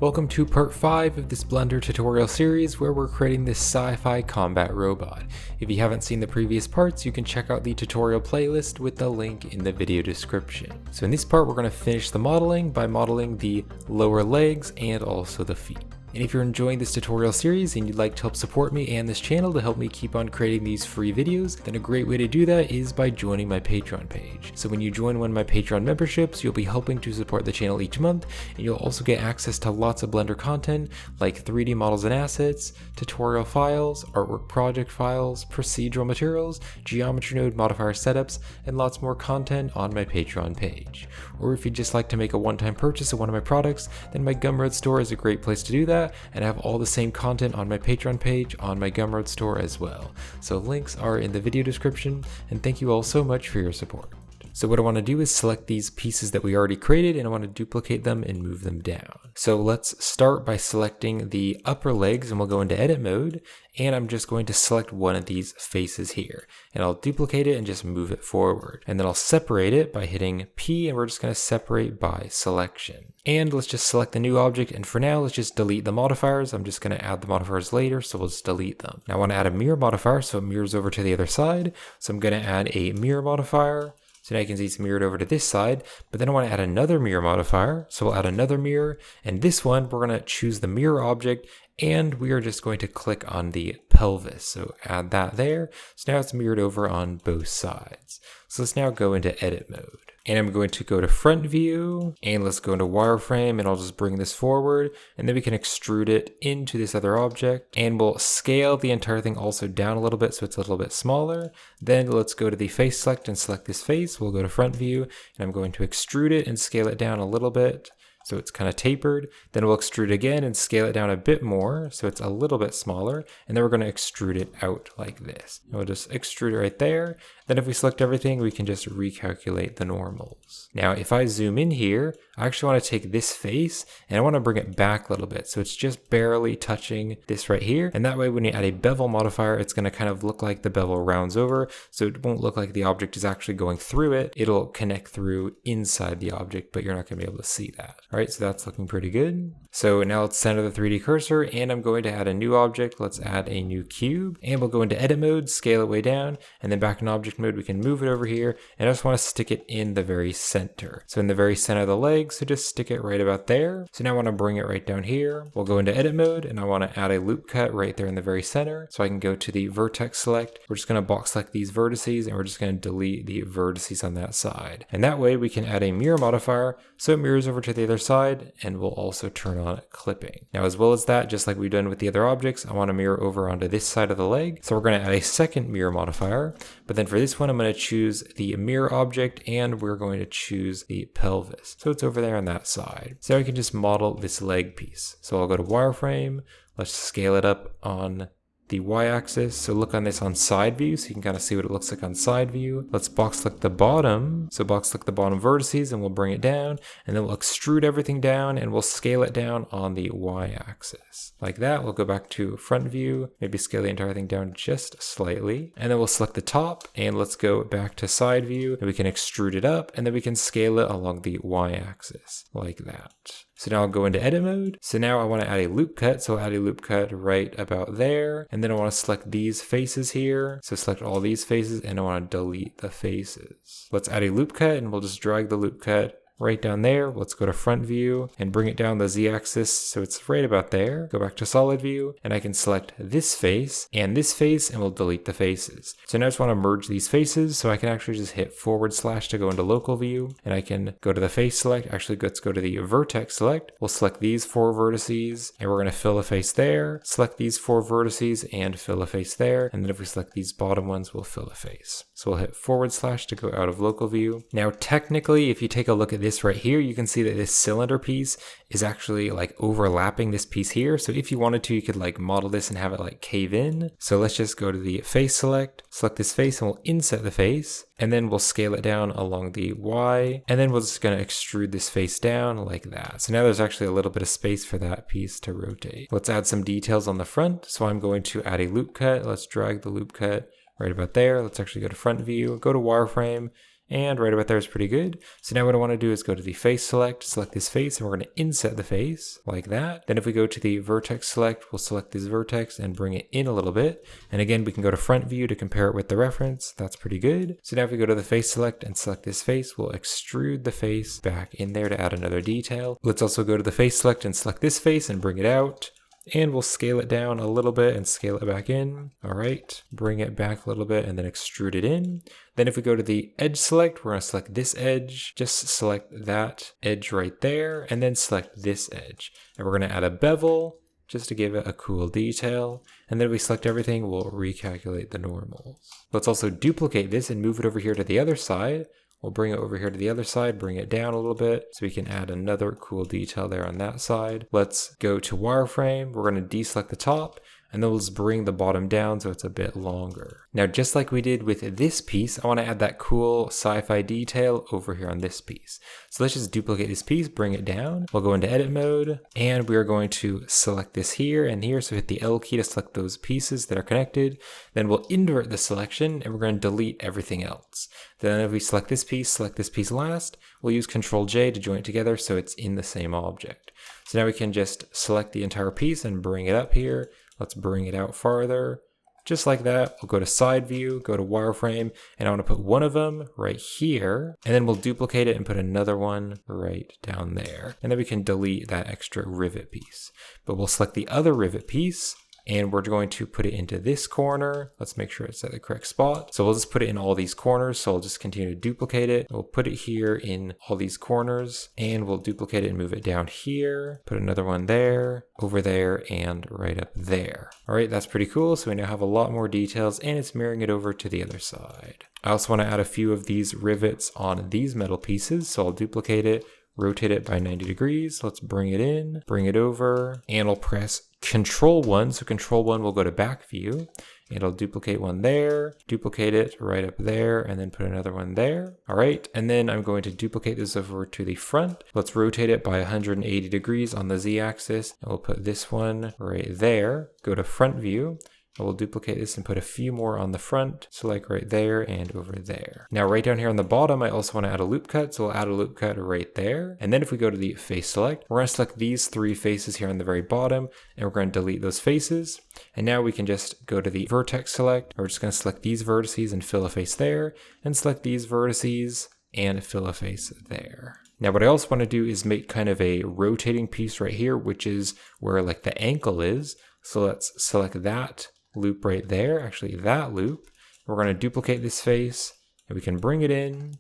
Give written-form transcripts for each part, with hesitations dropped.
Welcome to part 5 of this Blender tutorial series where we're creating this Sci-Fi Combat Robot. If you haven't seen the previous parts, you can check out the tutorial playlist with the link in the video description. So in this part, we're going to finish the modeling by modeling the lower legs and also the feet. And if you're enjoying this tutorial series and you'd like to help support me and this channel to help me keep on creating these free videos, then a great way to do that is by joining my Patreon page. So when you join one of my Patreon memberships, you'll be helping to support the channel each month, and you'll also get access to lots of Blender content like 3D models and assets, tutorial files, artwork project files, procedural materials, geometry node modifier setups, and lots more content on my Patreon page. Or if you'd just like to make a one-time purchase of one of my products, then my Gumroad store is a great place to do that, and I have all the same content on my Patreon page on my Gumroad store as well. So links are in the video description, and thank you all so much for your support. So what I want to do is select these pieces that we already created, and I want to duplicate them and move them down. So let's start by selecting the upper legs, and we'll go into edit mode, and I'm just going to select one of these faces here, and I'll duplicate it and just move it forward. And then I'll separate it by hitting P, and we're just going to separate by selection. And let's just select the new object, and for now let's just delete the modifiers. I'm just going to add the modifiers later, so we'll just delete them. Now I want to add a mirror modifier, so it mirrors over to the other side. So I'm going to add a mirror modifier. So now you can see it's mirrored over to this side, but then I want to add another mirror modifier. So we'll add another mirror, and this one, we're going to choose the mirror object, and we are just going to click on the pelvis. So add that there. So now it's mirrored over on both sides. So let's now go into edit mode. And I'm going to go to front view, and let's go into wireframe, and I'll just bring this forward, and then we can extrude it into this other object, and we'll scale the entire thing also down a little bit so it's a little bit smaller. Then let's go to the face select and select this face. We'll go to front view, and I'm going to extrude it and scale it down a little bit, so it's kind of tapered. Then we'll extrude again and scale it down a bit more, so it's a little bit smaller, and then we're going to extrude it out like this. And we'll just extrude it right there. Then if we select everything, we can just recalculate the normals. Now, if I zoom in here, I actually want to take this face and I want to bring it back a little bit. So it's just barely touching this right here. And that way, when you add a bevel modifier, it's going to kind of look like the bevel rounds over. So it won't look like the object is actually going through it. It'll connect through inside the object, but you're not going to be able to see that. All right, so that's looking pretty good. So now let's center the 3D cursor, and I'm going to add a new object. Let's add a new cube, and we'll go into edit mode, scale it way down, and then back in object mode, we can move it over here, and I just want to stick it in the very center. So in the very center of the leg, so just stick it right about there. So now I want to bring it right down here. We'll go into edit mode, and I want to add a loop cut right there in the very center. So I can go to the vertex select. We're just going to box select these vertices, and we're just going to delete the vertices on that side. And that way we can add a mirror modifier, so it mirrors over to the other side, and we'll also turn on clipping. Now, as well as that, just like we've done with the other objects, I want to mirror over onto this side of the leg. So we're going to add a second mirror modifier, but then for this one, I'm going to choose the mirror object, and we're going to choose the pelvis. So it's over there on that side. So I can just model this leg piece. So I'll go to wireframe. Let's scale it up on the y-axis. So look on this on side view, so you can kind of see what it looks like on side view. Let's box select the bottom. So box select the bottom vertices, and we'll bring it down, and then we'll extrude everything down, and we'll scale it down on the y-axis. Like that. We'll go back to front view, maybe scale the entire thing down just slightly, and then we'll select the top, and let's go back to side view, and we can extrude it up, and then we can scale it along the y-axis like that. So now I'll go into edit mode. So now I want to add a loop cut. So I'll add a loop cut right about there. And then I want to select these faces here. So select all these faces, and I want to delete the faces. Let's add a loop cut, and we'll just drag the loop cut right down there. Let's go to front view and bring it down the z-axis so it's right about there. Go back to solid view, and I can select this face, and we'll delete the faces. So now I just want to merge these faces, so I can actually just hit / to go into local view, and I can go to the face select. Actually, let's go to the vertex select. We'll select these 4 vertices, and we're going to fill a face there. Select these 4 vertices and fill a face there. And then if we select these bottom ones, we'll fill a face. So we'll hit / to go out of local view. Now, technically, if you take a look at this right here, you can see that this cylinder piece is actually like overlapping this piece here. So if you wanted to, you could like model this and have it like cave in. So let's just go to the face select this face, and we'll inset the face, and then we'll scale it down along the Y, and then we're just going to extrude this face down like that. So now there's actually a little bit of space for that piece to rotate. Let's add some details on the front. So I'm going to add a loop cut. Let's drag the loop cut right about there. Let's actually go to front view, go to wireframe, And right about there is pretty good. So now what I want to do is go to the face select this face, and we're going to inset the face like that. Then if we go to the vertex select, we'll select this vertex and bring it in a little bit. And again, we can go to front view to compare it with the reference. That's pretty good. So now if we go to the face select and select this face, we'll extrude the face back in there to add another detail. Let's also go to the face select and select this face and bring it out. And we'll scale it down a little bit and scale it back in. All right, bring it back a little bit and then extrude it in. Then if we go to the edge select, we're gonna select this edge, just select that edge right there, and then select this edge. And we're gonna add a bevel just to give it a cool detail. And then if we select everything, we'll recalculate the normals. Let's also duplicate this and move it over here to the other side. We'll bring it over here to the other side, bring it down a little bit so we can add another cool detail there on that side. Let's go to wireframe. We're going to deselect the top, and then we'll just bring the bottom down so it's a bit longer. Now, just like we did with this piece, I want to add that cool sci-fi detail over here on this piece. So let's just duplicate this piece, bring it down. We'll go into edit mode, and we are going to select this here and here. So hit the L key to select those pieces that are connected. Then we'll invert the selection, and we're going to delete everything else. Then if we select this piece last, we'll use Control J to join it together so it's in the same object. So now we can just select the entire piece and bring it up here. Let's bring it out farther. Just like that, we'll go to side view, go to wireframe, and I want to put one of them right here, and then we'll duplicate it and put another one right down there. And then we can delete that extra rivet piece. But we'll select the other rivet piece, and we're going to put it into this corner. Let's make sure it's at the correct spot. So we'll just put it in all these corners. So I'll just continue to duplicate it. We'll put it here in all these corners, and we'll duplicate it and move it down here. Put another one there, over there, and right up there. All right, that's pretty cool. So we now have a lot more details, and it's mirroring it over to the other side. I also want to add a few of these rivets on these metal pieces. So I'll duplicate it, rotate it by 90 degrees. Let's bring it in, bring it over, and I'll press Control 1. So Control 1 will go to back view, and I'll duplicate one there, duplicate it right up there, and then put another one there. All right, and then I'm going to duplicate this over to the front. Let's rotate it by 180 degrees on the Z axis, and we'll put this one right there. Go to front view. We'll duplicate this and put a few more on the front. So like right there and over there. Now right down here on the bottom, I also want to add a loop cut. So we'll add a loop cut right there. And then if we go to the face select, we're going to select these three faces here on the very bottom, and we're going to delete those faces. And now we can just go to the vertex select. We're just going to select these vertices and fill a face there, and select these vertices and fill a face there. Now what I also want to do is make kind of a rotating piece right here, which is where like the ankle is. So let's select that loop right there, actually that loop. We're going to duplicate this face, and we can bring it in,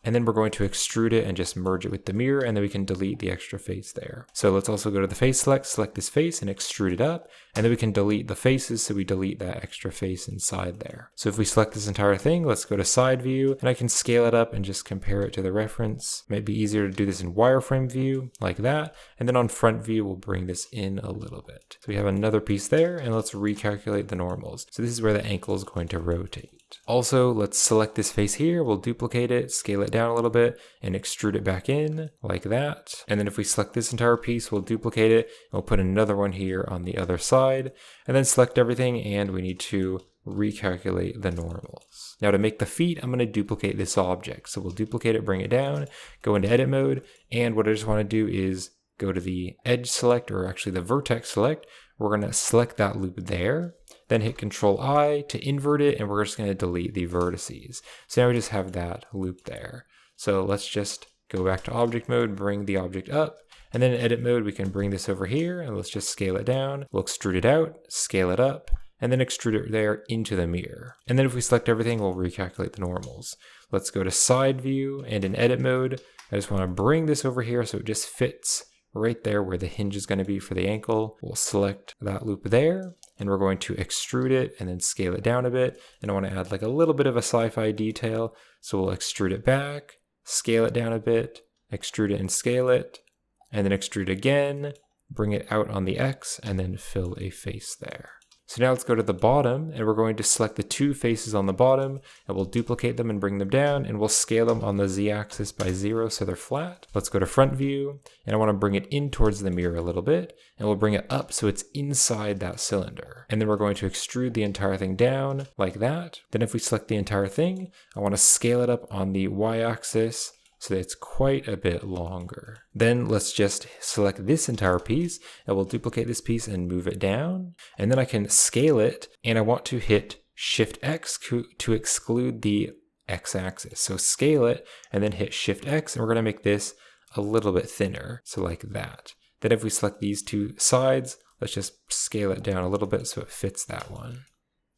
and then we're going to extrude it and just merge it with the mirror, and then we can delete the extra face there. So let's also go to the face select this face and extrude it up, and then we can delete the faces, so we delete that extra face inside there. So if we select this entire thing, let's go to side view, and I can scale it up and just compare it to the reference. Might be easier to do this in wireframe view like that, and then on front view we'll bring this in a little bit. So we have another piece there, and let's recalculate the normals. So this is where the ankle is going to rotate. Also, let's select this face here, we'll duplicate it, scale it down a little bit, and extrude it back in like that. And then if we select this entire piece, we'll duplicate it, and we'll put another one here on the other side, and then select everything, and we need to recalculate the normals. Now to make the feet, I'm going to duplicate this object. So we'll duplicate it, bring it down, go into edit mode, and what I just want to do is go to the edge select, or actually the vertex select. We're going to select that loop there, then hit Control I to invert it, and we're just going to delete the vertices. So now we just have that loop there. So let's just go back to object mode, bring the object up, and then in edit mode, we can bring this over here, and let's just scale it down. We'll extrude it out, scale it up, and then extrude it there into the mirror. And then if we select everything, we'll recalculate the normals. Let's go to side view, and in edit mode, I just want to bring this over here so it just fits right there where the hinge is going to be for the ankle. We'll select that loop there, and we're going to extrude it and then scale it down a bit. And I want to add like a little bit of a sci-fi detail. So we'll extrude it back, scale it down a bit, extrude it and scale it, and then extrude again, bring it out on the X, and then fill a face there. So now let's go to the bottom, and we're going to select the two faces on the bottom, and we'll duplicate them and bring them down, and we'll scale them on the z-axis by 0 so they're flat. Let's go to front view, and I want to bring it in towards the mirror a little bit, and we'll bring it up so it's inside that cylinder. And then we're going to extrude the entire thing down like that. Then if we select the entire thing, I want to scale it up on the y-axis so that it's quite a bit longer. Then let's just select this entire piece, and we'll duplicate this piece and move it down. And then I can scale it, and I want to hit Shift X to exclude the x-axis. So scale it, and then hit Shift X, and we're gonna make this a little bit thinner, so like that. Then if we select these two sides, let's just scale it down a little bit so it fits that one.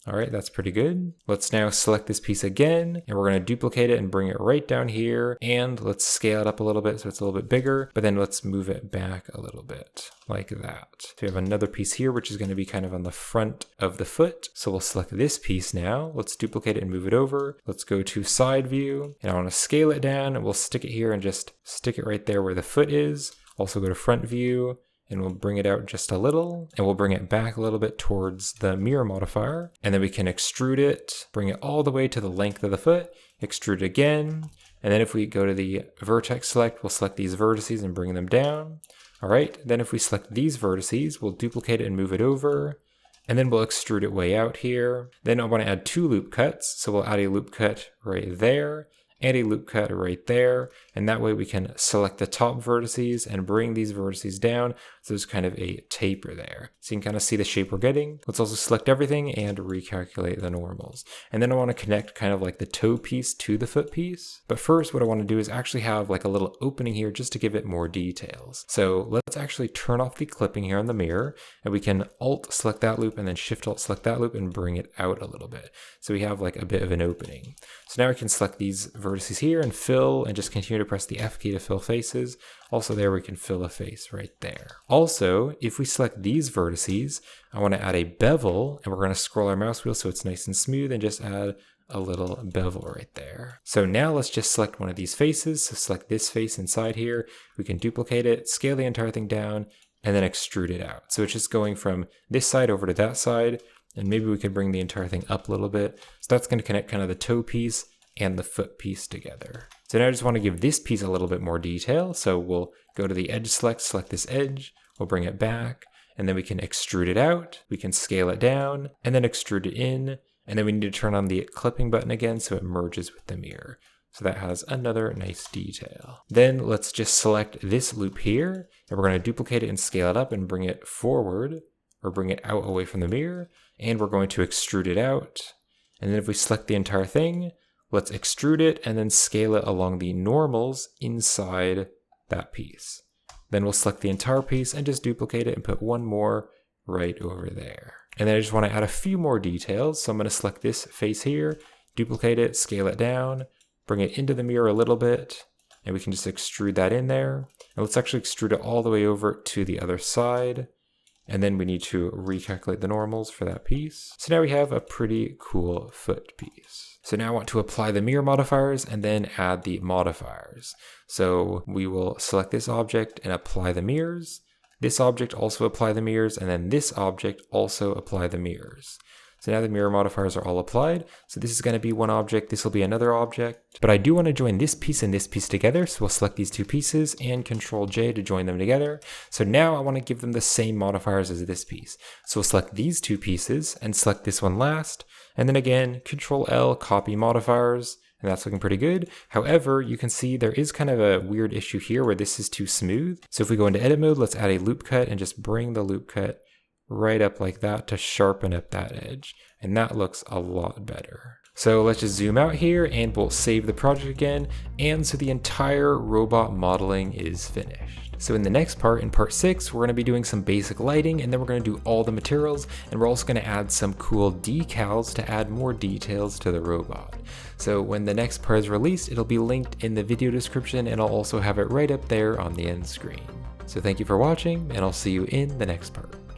All right, that's pretty good. Let's now select this piece again, and we're going to duplicate it and bring it right down here, and let's scale it up a little bit so it's a little bit bigger, but then let's move it back a little bit like that. So we have another piece here, which is going to be kind of on the front of the foot. So we'll select this piece now. Let's duplicate it and move it over. Let's go to side view, and I want to scale it down, and we'll stick it here and just stick it right there where the foot is. Also go to front view, and we'll bring it out just a little, and we'll bring it back a little bit towards the mirror modifier, and then we can extrude it, bring it all the way to the length of the foot, extrude again, and then if we go to the vertex select, we'll select these vertices and bring them down. All right, then if we select these vertices, we'll duplicate it and move it over, and then we'll extrude it way out here. Then I want to add two loop cuts, so we'll add a loop cut right there, and a loop cut right there, and that way we can select the top vertices and bring these vertices down, so there's kind of a taper there. So you can kind of see the shape we're getting. Let's also select everything and recalculate the normals. And then I want to connect kind of like the toe piece to the foot piece. But first what I want to do is actually have like a little opening here just to give it more details. So let's actually turn off the clipping here on the mirror, and we can Alt select that loop and then Shift Alt select that loop and bring it out a little bit. So we have like a bit of an opening. So now we can select these vertices here and fill, and just continue to press the F key to fill faces. Also there we can fill a face right there. Also, if we select these vertices, I want to add a bevel, and we're going to scroll our mouse wheel so it's nice and smooth and just add a little bevel right there. So now let's just select one of these faces. So select this face inside here. We can duplicate it, scale the entire thing down, and then extrude it out. So it's just going from this side over to that side, and maybe we could bring the entire thing up a little bit. So that's going to connect kind of the toe piece and the foot piece together. So now I just want to give this piece a little bit more detail. So we'll go to the edge select this edge, we'll bring it back, and then we can extrude it out, we can scale it down, and then extrude it in, and then we need to turn on the clipping button again so it merges with the mirror. So that has another nice detail. Then let's just select this loop here, and we're going to duplicate it and scale it up and bring it forward, or bring it out away from the mirror, and we're going to extrude it out. And then if we select the entire thing, let's extrude it and then scale it along the normals inside that piece. Then we'll select the entire piece and just duplicate it and put one more right over there. And then I just want to add a few more details. So I'm going to select this face here, duplicate it, scale it down, bring it into the mirror a little bit, and we can just extrude that in there. And let's actually extrude it all the way over to the other side. And then we need to recalculate the normals for that piece. So now we have a pretty cool foot piece. So now I want to apply the mirror modifiers and then add the modifiers. So we will select this object and apply the mirrors. This object also apply the mirrors, and then this object also apply the mirrors. So now the mirror modifiers are all applied. So this is going to be one object, this will be another object. But I do want to join this piece and this piece together. So we'll select these two pieces and Control J to join them together. So now I want to give them the same modifiers as this piece. So we'll select these two pieces and select this one last. And then again, Control L, copy modifiers. And that's looking pretty good. However, you can see there is kind of a weird issue here where this is too smooth. So if we go into edit mode, let's add a loop cut and just bring the loop cut right up like that to sharpen up that edge. And that looks a lot better. So let's just zoom out here and we'll save the project again. And so the entire robot modeling is finished. So in the next part, in part 6, we're going to be doing some basic lighting, and then we're going to do all the materials, and we're also going to add some cool decals to add more details to the robot. So when the next part is released, it'll be linked in the video description, and I'll also have it right up there on the end screen. So thank you for watching, and I'll see you in the next part.